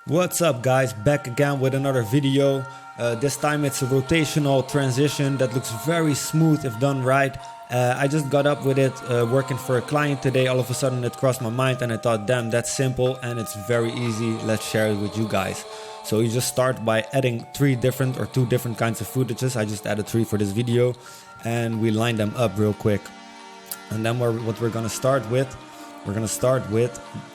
What's up guys, back again with another video. This time it's a rotational transition that looks very smooth if done right. I just got up with it working for a client today. All of a sudden it crossed my mind and I thought, damn, that's simple and it's very easy. Let's share it with you guys. So you just start by adding two different kinds of footages. I just added 3 for this video and we line them up real quick. And then what we're gonna start with,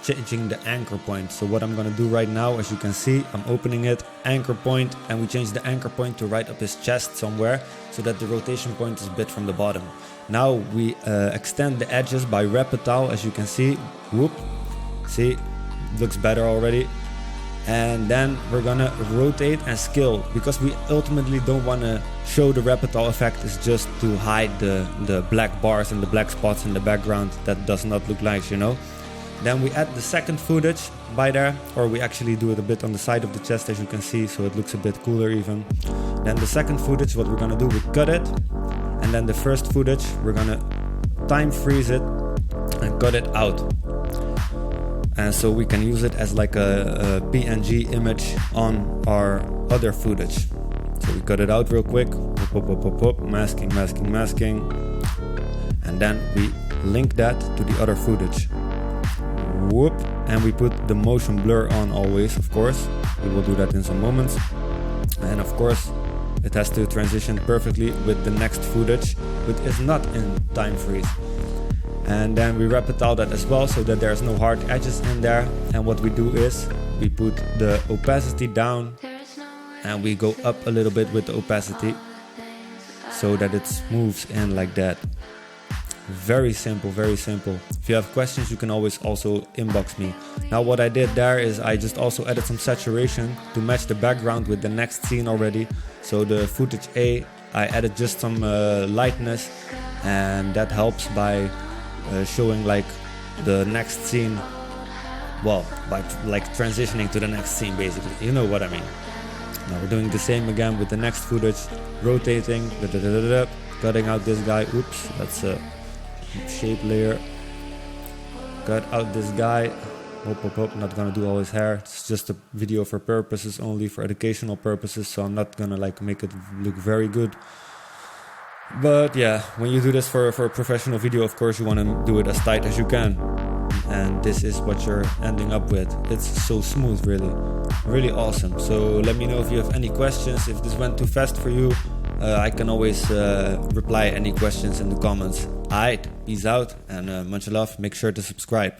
changing the anchor point. So what I'm gonna do right now, as you can see, I'm opening it, anchor point, and we change the anchor point to right up his chest somewhere so that the rotation point is a bit from the bottom. Now we extend the edges by Reptile, as you can see. Whoop, see, looks better already. And then we're gonna rotate and scale, because we ultimately don't want to show the Reptile effect. Is just to hide the black bars and the black spots in the background. That does not look nice, you know. Then we add the second footage by there, or we actually do it a bit on the side of the chest, as you can see, so it looks a bit cooler even. Then the second footage, what we're gonna do, we cut it, and then the first footage we're gonna time freeze it and cut it out. And so we can use it as like a PNG image on our other footage. So we cut it out real quick, masking, and then we link that to the other footage. Whoop, and we put the motion blur on always, of course. We will do that in some moments. And of course, it has to transition perfectly with the next footage, which is not in time freeze. And then we Reptile that as well, so that there's no hard edges in there. And what we do is we put the opacity down and we go up a little bit with the opacity so that it moves in like that. Very simple, very simple. If you have questions, you can always also inbox me. Now what I did there is I just also added some saturation to match the background with the next scene already. So the footage A, I added just some lightness, and that helps by showing like the next scene, well, by like transitioning to the next scene basically, you know what I mean. Now we're doing the same again with the next footage, rotating, cutting out this guy. Oops, that's a shape layer. Cut out this guy. Not gonna do all his hair. It's just a video for purposes only, for educational purposes, so I'm not gonna like make it look very good. But yeah, when you do this for a professional video, of course you want to do it as tight as you can. And this is what you're ending up with. It's so smooth, really awesome. So let me know if you have any questions. If this went too fast for you, I can always reply any questions in the comments. Alright, peace out and much love. Make sure to subscribe.